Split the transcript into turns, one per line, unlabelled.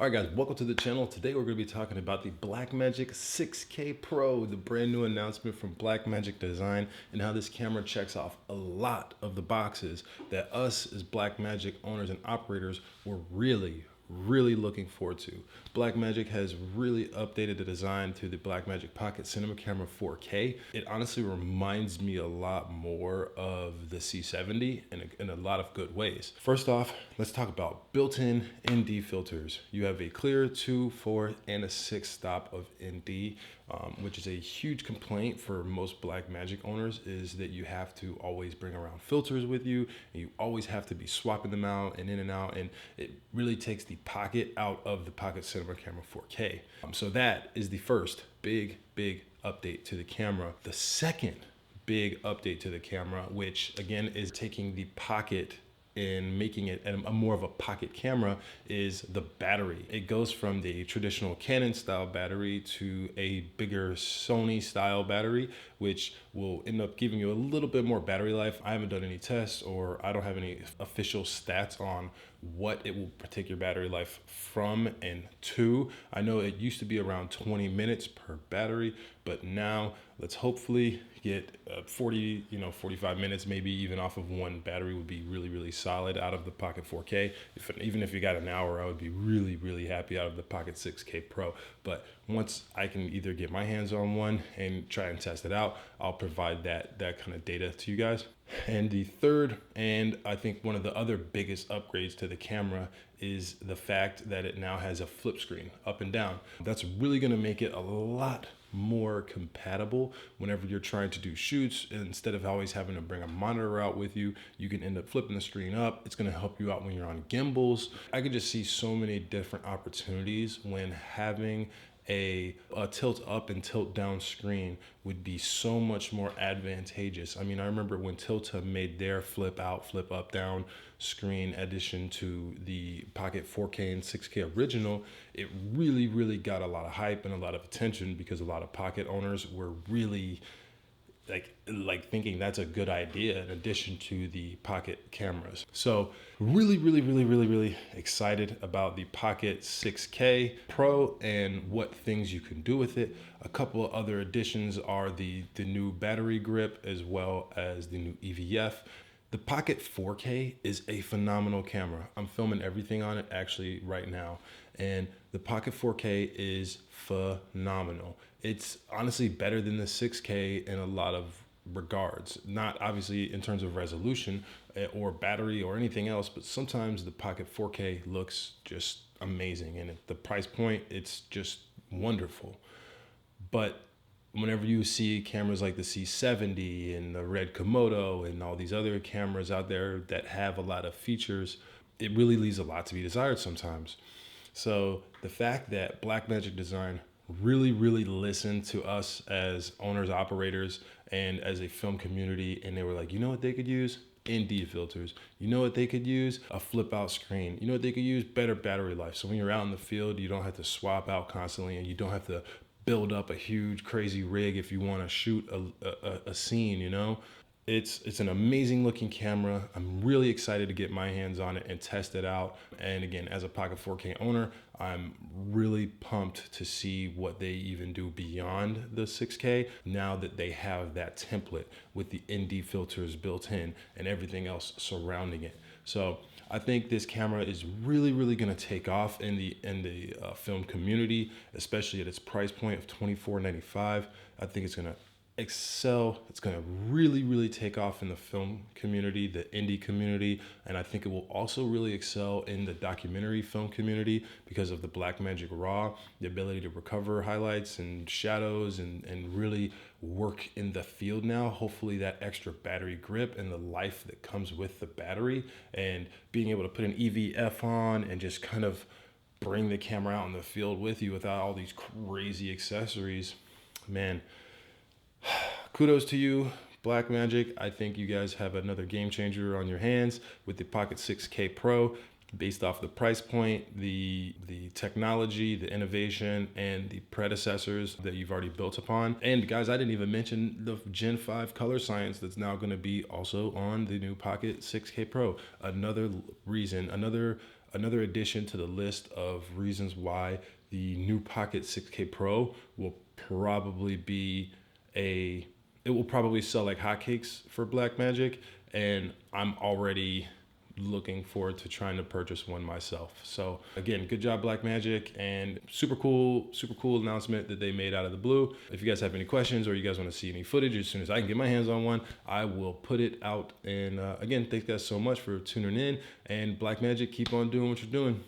All right, guys, welcome to the channel. Today we're going to be talking about the Blackmagic 6K Pro, the brand new announcement from Blackmagic Design, and how this camera checks off a lot of the boxes that us as Blackmagic owners and operators were really looking forward to. Blackmagic has really updated the design to the Blackmagic Pocket Cinema Camera 4K. It honestly reminds me a lot more of the C70 in a lot of good ways. First off, let's talk about built-in ND filters. You have a clear 2, 4, and a 6 stop of ND, which is a huge complaint for most Blackmagic owners, is that you have to always bring around filters with you, and you always have to be swapping them out and in and out, and it really takes the pocket out of the Pocket Cinema Camera 4K. So that is the first big update to the camera. The second big update to the camera, which again is taking the pocket and making it a more of a pocket camera, is the battery. It goes from the traditional Canon style battery to a bigger Sony style battery, which will end up giving you a little bit more battery life. I haven't done any tests, or I don't have any official stats on what it will take your battery life from and to. I know it used to be around 20 minutes per battery, but now let's hopefully get 45 minutes, maybe even off of one battery would be really solid out of the Pocket 4K. Even if you got an hour, I would be really happy out of the Pocket 6K Pro. But once I can either get my hands on one and try and test it out, I'll provide that kind of data to you guys. And the third, and I think one of the other biggest upgrades to the camera, is the fact that it now has a flip screen up and down. That's really going to make it a lot more compatible whenever you're trying to do shoots. Instead of always having to bring a monitor out with you, you can end up flipping the screen up. It's going to help you out when you're on gimbals. I could just see so many different opportunities when having a tilt up and tilt down screen would be so much more advantageous. I mean, I remember when Tilta made their flip out, flip up, down screen addition to the Pocket 4K and 6K original, it really got a lot of hype and a lot of attention, because a lot of Pocket owners were really like thinking that's a good idea in addition to the Pocket cameras. So really excited about the Pocket 6K Pro and what things you can do with it. A couple of other additions are the new battery grip, as well as the new EVF. The Pocket 4K is a phenomenal camera. I'm filming everything on it actually right now, and the Pocket 4K is phenomenal. It's honestly better than the 6K in a lot of regards. Not obviously in terms of resolution or battery or anything else, but sometimes the Pocket 4K looks just amazing, and at the price point, it's just wonderful. But whenever you see cameras like the C70 and the Red Komodo and all these other cameras out there that have a lot of features, it really leaves a lot to be desired sometimes. So the fact that Blackmagic Design really listened to us as owners, operators, and as a film community, and they were like, you know what they could use? ND filters. You know what they could use? A flip out screen. You know what they could use? Better battery life. So when you're out in the field, you don't have to swap out constantly, and you don't have to build up a huge crazy rig if you want to shoot a scene, you know? It's an amazing looking camera. I'm really excited to get my hands on it and test it out. And again, as a Pocket 4K owner, I'm really pumped to see what they even do beyond the 6K now that they have that template with the ND filters built in and everything else surrounding it. So I think this camera is really going to take off in the film community, especially at its price point of $24.95. I think it's going to excel. It's going to really take off in the film community, the indie community, and I think it will also really excel in the documentary film community because of the Blackmagic RAW, the ability to recover highlights and shadows and really work in the field now. Hopefully that extra battery grip and the life that comes with the battery, and being able to put an EVF on and just kind of bring the camera out in the field with you without all these crazy accessories. Man, kudos to you, Blackmagic. I think you guys have another game changer on your hands with the Pocket 6K Pro, based off the price point, the technology, the innovation, and the predecessors that you've already built upon. And guys, I didn't even mention the Gen 5 color science that's now going to be also on the new Pocket 6K Pro. Another reason, another another addition to the list of reasons why the new Pocket 6K Pro will probably be it will probably sell like hotcakes for Blackmagic, and I'm already looking forward to trying to purchase one myself. So again, good job Blackmagic, and super cool announcement that they made out of the blue. If you guys have any questions or you guys want to see any footage, as soon as I can get my hands on one, I will put it out. And again, thanks guys so much for tuning in, and Blackmagic, keep on doing what you're doing.